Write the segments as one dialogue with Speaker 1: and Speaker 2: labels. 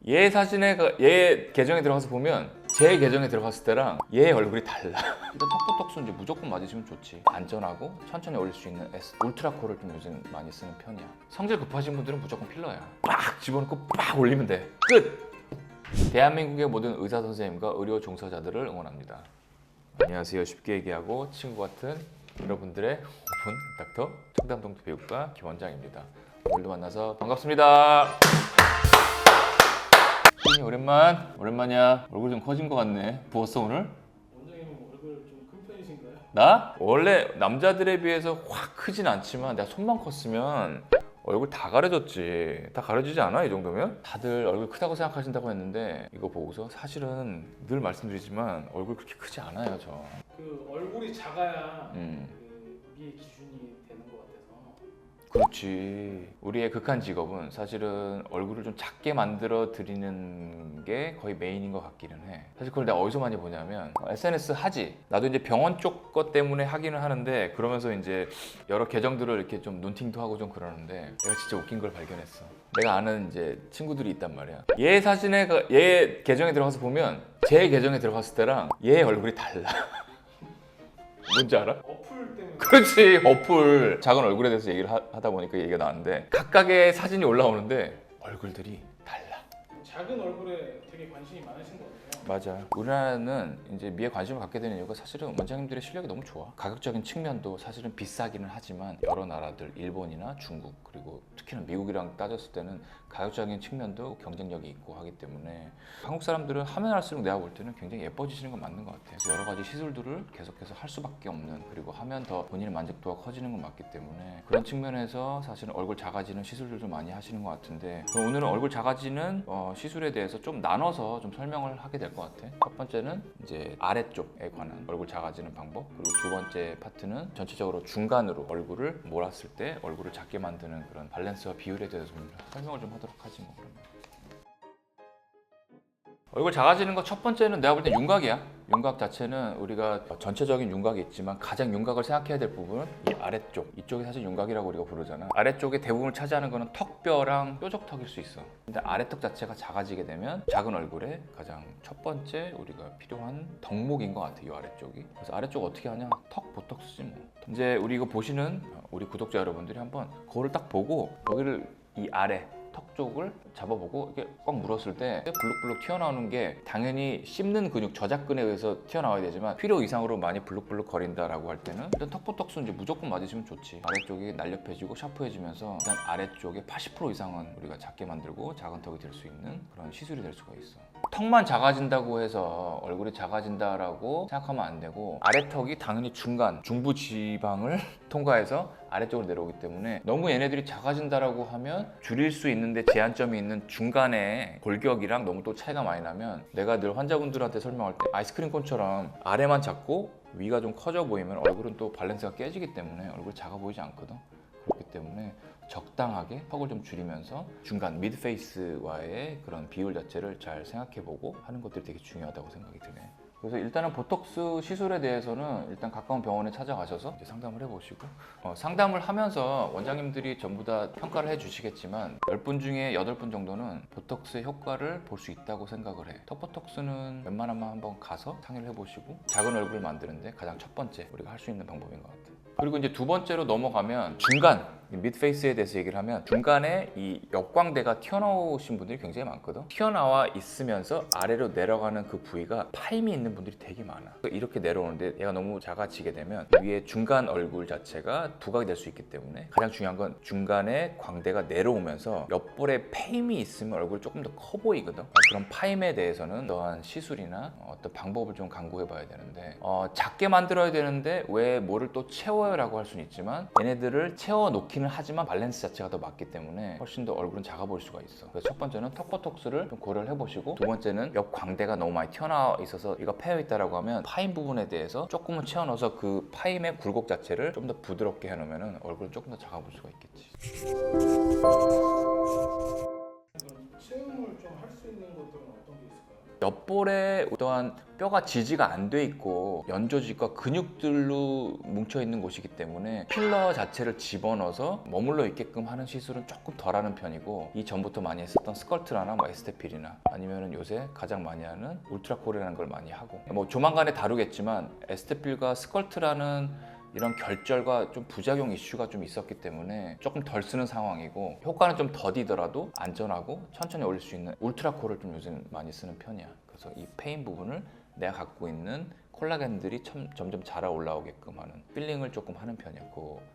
Speaker 1: 얘 사진에 얘 계정에 들어가서 보면 제 계정에 들어갔을 때랑 얘 얼굴이 달라. 일단 턱보톡스 이제 무조건 맞으시면 좋지. 안전하고 천천히 올릴 수 있는 울트라코를 좀 요즘 많이 쓰는 편이야. 성질 급하신 분들은 무조건 필러야. 빡 집어넣고 빡 올리면 돼. 끝! 대한민국의 모든 의사 선생님과 의료 종사자들을 응원합니다. 안녕하세요. 쉽게 얘기하고 친구 같은 여러분들의 오픈 닥터 청담동 피부과 김원장입니다. 오늘도 만나서 반갑습니다. 오랜만이야. 얼굴 좀 커진 것 같네. 부었어 오늘?
Speaker 2: 원장님은 얼굴 좀 큰 편이신가요?
Speaker 1: 나? 원래 남자들에 비해서 확 크진 않지만 내가 손만 컸으면 얼굴 다 가려졌지. 다 가려지지 않아? 이 정도면? 다들 얼굴 크다고 생각하신다고 했는데 이거 보고서 사실은 늘 말씀드리지만 얼굴 그렇게 크지 않아요 저.
Speaker 2: 그 얼굴이 작아야 그 미의 기준이 되는 것 같아서.
Speaker 1: 그렇지. 우리의 극한 직업은 사실은 얼굴을 좀 작게 만들어 드리는 게 거의 메인인 것 같기는 해. 사실 그걸 내가 어디서 많이 보냐면 SNS 하지. 나도 이제 병원 쪽 것 때문에 하기는 하는데 그러면서 이제 여러 계정들을 이렇게 좀 눈팅도 하고 좀 그러는데 내가 진짜 웃긴 걸 발견했어. 내가 아는 이제 친구들이 있단 말이야. 얘 사진에 얘 계정에 들어가서 보면 제 계정에 들어갔을 때랑 얘 얼굴이 달라. 뭔지 알아?
Speaker 2: 어플 때문에.
Speaker 1: 그렇지. 어플 작은 얼굴에 대해서 얘기를 하다 보니까 얘기가 나왔는데 각각의 사진이 올라오는데 얼굴들이 달라.
Speaker 2: 작은 얼굴에 되게 관심이 많으신 것 같아요.
Speaker 1: 맞아. 우리나라는 이제 미에 관심을 갖게 되는 이유가 사실은 원장님들의 실력이 너무 좋아. 가격적인 측면도 사실은 비싸기는 하지만 여러 나라들, 일본이나 중국 그리고 특히나 미국이랑 따졌을 때는 가격적인 측면도 경쟁력이 있고 하기 때문에 한국 사람들은 하면 할수록 내가 볼 때는 굉장히 예뻐지시는 건 맞는 것 같아요. 그래서 여러 가지 시술들을 계속해서 할 수밖에 없는, 그리고 하면 더 본인의 만족도가 커지는 건 맞기 때문에 그런 측면에서 사실은 얼굴 작아지는 시술들도 많이 하시는 것 같은데 오늘은 얼굴 작아지는 시술에 대해서 좀 나눠서 좀 설명을 하게 될 것 같아. 첫 번째는 이제 아래쪽에 관한 얼굴 작아지는 방법, 그리고 두 번째 파트는 전체적으로 중간으로 얼굴을 몰았을 때 얼굴을 작게 만드는 그런 밸런스와 비율에 대해서 좀 설명을 좀 하도록 하지 뭐. 그러면 얼굴 작아지는 거 첫 번째는 내가 볼 때 윤곽이야. 윤곽 자체는 우리가 전체적인 윤곽이 있지만 가장 윤곽을 생각해야 될 부분은 이 아래쪽, 이쪽이 사실 윤곽이라고 우리가 부르잖아. 아래쪽에 대부분을 차지하는 거는 턱뼈랑 뾰족턱일 수 있어. 근데 아래턱 자체가 작아지게 되면 작은 얼굴에 가장 첫 번째 우리가 필요한 덕목인 것 같아, 이 아래쪽이. 그래서 아래쪽 어떻게 하냐? 턱 보톡스지 뭐. 이제 우리 이거 보시는 우리 구독자 여러분들이 한번 그거를 딱 보고 여기를 이 아래 턱 쪽을 잡아보고 이렇게 꽉 물었을 때 블룩블룩 튀어나오는 게 당연히 씹는 근육, 저작근에 의해서 튀어나와야 되지만 필요 이상으로 많이 블룩블룩 거린다라고 할 때는 일단 턱보톡스는 이제 무조건 맞으시면 좋지. 아래쪽이 날렵해지고 샤프해지면서 일단 아래쪽에 80% 이상은 우리가 작게 만들고 작은 턱이 될 수 있는 그런 시술이 될 수가 있어. 턱만 작아진다고 해서 얼굴이 작아진다라고 생각하면 안 되고 아래턱이 당연히 중부 지방을 통과해서 아래쪽으로 내려오기 때문에 너무 얘네들이 작아진다라고 하면 줄일 수 있는데 제한점이 있는 중간에 골격이랑 너무 또 차이가 많이 나면 내가 늘 환자분들한테 설명할 때 아이스크림 콘처럼 아래만 작고 위가 좀 커져 보이면 얼굴은 또 밸런스가 깨지기 때문에 얼굴이 작아 보이지 않거든. 그렇기 때문에 적당하게 턱을 좀 줄이면서 중간 미드 페이스와의 그런 비율 자체를 잘 생각해보고 하는 것들이 되게 중요하다고 생각이 드네. 그래서 일단은 보톡스 시술에 대해서는 일단 가까운 병원에 찾아가셔서 이제 상담을 해보시고 상담을 하면서 원장님들이 전부 다 평가를 해주시겠지만 10분 중에 8분 정도는 보톡스의 효과를 볼 수 있다고 생각을 해. 턱 보톡스는 웬만하면 한번 가서 상의를 해보시고 작은 얼굴을 만드는데 가장 첫 번째 우리가 할 수 있는 방법인 것 같아. 그리고 이제 두 번째로 넘어가면 중간, 미드페이스에 대해서 얘기를 하면 중간에 이 역광대가 튀어나오신 분들이 굉장히 많거든. 튀어나와 있으면서 아래로 내려가는 그 부위가 파임이 있는 분들이 되게 많아. 이렇게 내려오는데 얘가 너무 작아지게 되면 위에 중간 얼굴 자체가 부각이 될 수 있기 때문에 가장 중요한 건 중간에 광대가 내려오면서 옆볼에 페임이 있으면 얼굴이 조금 더 커 보이거든. 그런 파임에 대해서는 어떠한 시술이나 어떤 방법을 좀 강구해 봐야 되는데 작게 만들어야 되는데 왜 뭐를 또 채워요 라고 할 수는 있지만 얘네들을 채워 놓기는 하지만 밸런스 자체가 더 맞기 때문에 훨씬 더 얼굴은 작아 보일 수가 있어. 그래서 첫 번째는 턱보톡스를 좀 고려를 해보시고 두 번째는 옆 광대가 너무 많이 튀어나와 있어서 이거 패여 있다라고 하면 파임 부분에 대해서 조금은 채워 넣어서 그 파임의 굴곡 자체를 좀 더 부드럽게 해놓으면 얼굴은 조금 더 작아 보일 수가 있겠지.
Speaker 2: 그럼 체험을 좀 할 수 있는 것들은 어떤 게 있을까요?
Speaker 1: 옆볼에 어떠한 뼈가 지지가 안 돼 있고 연조직과 근육들로 뭉쳐 있는 곳이기 때문에 필러 자체를 집어넣어서 머물러 있게끔 하는 시술은 조금 덜하는 편이고, 이 전부터 많이 했었던 스컬트라나 뭐 에스테필이나 아니면은 요새 가장 많이 하는 울트라콜이라는 걸 많이 하고, 뭐 조만간에 다루겠지만 에스테필과 스컬트라는 이런 결절과 좀 부작용 이슈가 좀 있었기 때문에 조금 덜 쓰는 상황이고, 효과는 좀 더디더라도 안전하고 천천히 올릴 수 있는 울트라콜을 좀 요즘 많이 쓰는 편이야. 그래서 이 페인 부분을 내가 갖고 있는 콜라겐들이 점점 자라 올라오게끔 하는 필링을 조금 하는 편이야.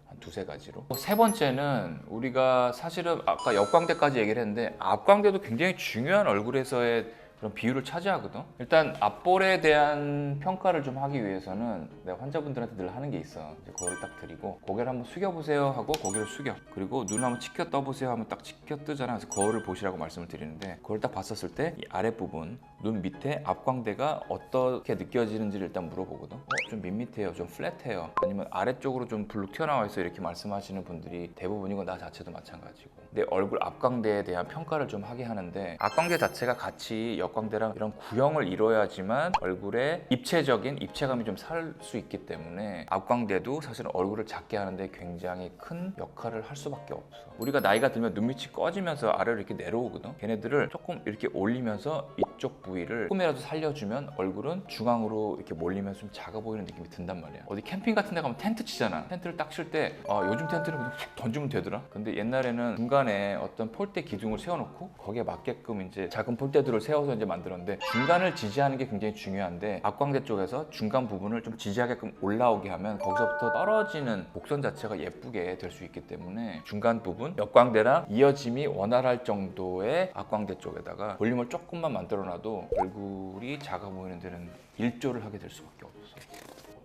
Speaker 1: 한 두세 가지로. 세 번째는 우리가 사실은 아까 옆광대까지 얘기를 했는데, 앞광대도 굉장히 중요한 얼굴에서의 그런 비율을 차지하거든. 일단 앞볼에 대한 평가를 좀 하기 위해서는 내가 환자분들한테 늘 하는 게 있어. 이제 그거를 딱 드리고, 고개를 한번 숙여보세요 하고 고개를 숙여, 그리고 눈 한번 치켜 떠보세요 하면 딱 치켜 뜨잖아. 그래서 거울을 보시라고 말씀을 드리는데, 그걸 딱 봤었을 때 이 아랫부분 눈 밑에 앞광대가 어떻게 느껴지는지를 일단 물어보거든. 좀 밋밋해요, 좀 플랫해요, 아니면 아래쪽으로 좀 불룩 튀어나와 있어, 이렇게 말씀하시는 분들이 대부분이고 나 자체도 마찬가지고, 내 얼굴 앞광대에 대한 평가를 좀 하게 하는데, 앞광대 자체가 같이 옆광대랑 이런 구형을 이뤄야지만 얼굴에 입체적인 입체감이 좀 살 수 있기 때문에 앞광대도 사실은 얼굴을 작게 하는데 굉장히 큰 역할을 할 수밖에 없어. 우리가 나이가 들면 눈밑이 꺼지면서 아래로 이렇게 내려오거든. 걔네들을 조금 이렇게 올리면서 이쪽 부위를 조금이라도 살려주면 얼굴은 중앙으로 이렇게 몰리면서 좀 작아 보이는 느낌이 든단 말이야. 어디 캠핑 같은 데 가면 텐트 치잖아. 텐트를 딱 칠 때 요즘 텐트는 그냥 툭 던지면 되더라. 근데 옛날에는 중간에 어떤 폴대 기둥을 세워놓고 거기에 맞게끔 이제 작은 폴대들을 세워서 이제 만들었는데, 중간을 지지하는 게 굉장히 중요한데, 앞광대 쪽에서 중간 부분을 좀 지지하게끔 올라오게 하면 거기서부터 떨어지는 곡선 자체가 예쁘게 될 수 있기 때문에, 중간 부분 옆광대랑 이어짐이 원활할 정도의 앞광대 쪽에다가 볼륨을 조금만 만들어놔도 얼굴이 작아 보이는 데는 일조를 하게 될 수밖에 없어.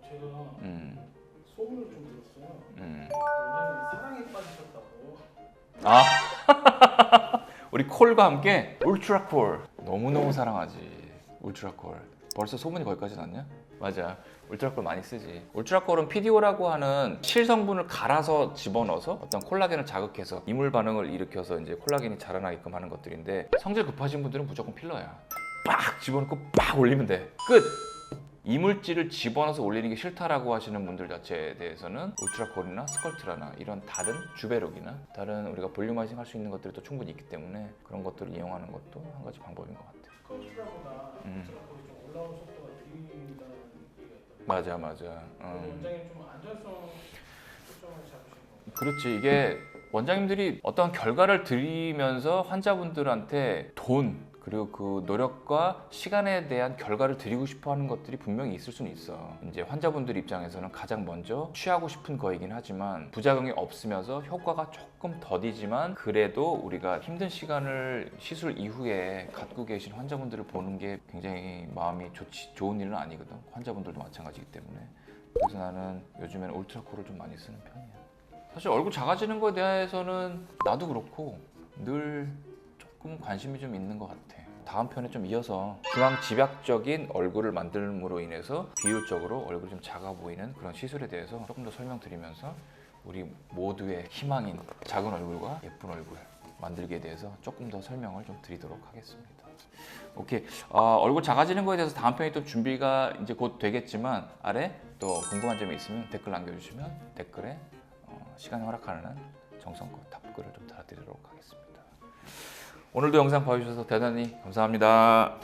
Speaker 2: 제가 소문을 좀 들었어요. 원장님이 사랑에 빠지셨다고.
Speaker 1: 우리 콜과 함께 울트라콜 너무너무 사랑하지. 울트라콜 벌써 소문이 거기까지 났냐? 맞아, 울트라콜 많이 쓰지. 울트라콜은 PDO라고 하는 실성분을 갈아서 집어넣어서 어떤 콜라겐을 자극해서 이물 반응을 일으켜서 이제 콜라겐이 자라나게끔 하는 것들인데, 성질 급하신 분들은 무조건 필러야. 빡 집어넣고 빡 올리면 돼, 끝! 이물질을 집어넣어서 올리는 게 싫다라고 하시는 분들 자체에 대해서는 울트라콜이나 스컬트라나 이런 다른 주베룩이나 다른 우리가 볼륨화이징 할 수 있는 것들이 또 충분히 있기 때문에, 그런 것들을 이용하는 것도 한 가지 방법인 것 같아.
Speaker 2: 스컬트라보다 울트라콜이 좀 올라온 속도가 느린다는 얘기가 있거든요.
Speaker 1: 맞아.
Speaker 2: 원장님 좀 안전성 초점을 잡으신 거.
Speaker 1: 그렇지. 이게 원장님들이 어떤 결과를 드리면서 환자분들한테 돈, 그리고 그 노력과 시간에 대한 결과를 드리고 싶어 하는 것들이 분명히 있을 수는 있어. 이제 환자분들 입장에서는 가장 먼저 취하고 싶은 거이긴 하지만, 부작용이 없으면서 효과가 조금 더디지만 그래도 우리가 힘든 시간을 시술 이후에 갖고 계신 환자분들을 보는 게 굉장히 마음이 좋은 일은 아니거든. 환자분들도 마찬가지이기 때문에. 그래서 나는 요즘에는 울트라콜을 좀 많이 쓰는 편이야. 사실 얼굴 작아지는 거에 대해서는 나도 그렇고 늘 조금 관심이 좀 있는 것 같아. 다음 편에 좀 이어서 중앙집약적인 얼굴을 만듦으로 인해서 비율적으로 얼굴이 좀 작아 보이는 그런 시술에 대해서 조금 더 설명드리면서 우리 모두의 희망인 작은 얼굴과 예쁜 얼굴 만들기에 대해서 조금 더 설명을 좀 드리도록 하겠습니다. 오케이. 얼굴 작아지는 거에 대해서 다음 편이 또 준비가 이제 곧 되겠지만, 아래 또 궁금한 점이 있으면 댓글 남겨주시면 댓글에 시간이 허락하는 한 정성껏 답글을 좀 달아드리도록 하겠습니다. 오늘도 영상 봐주셔서 대단히 감사합니다.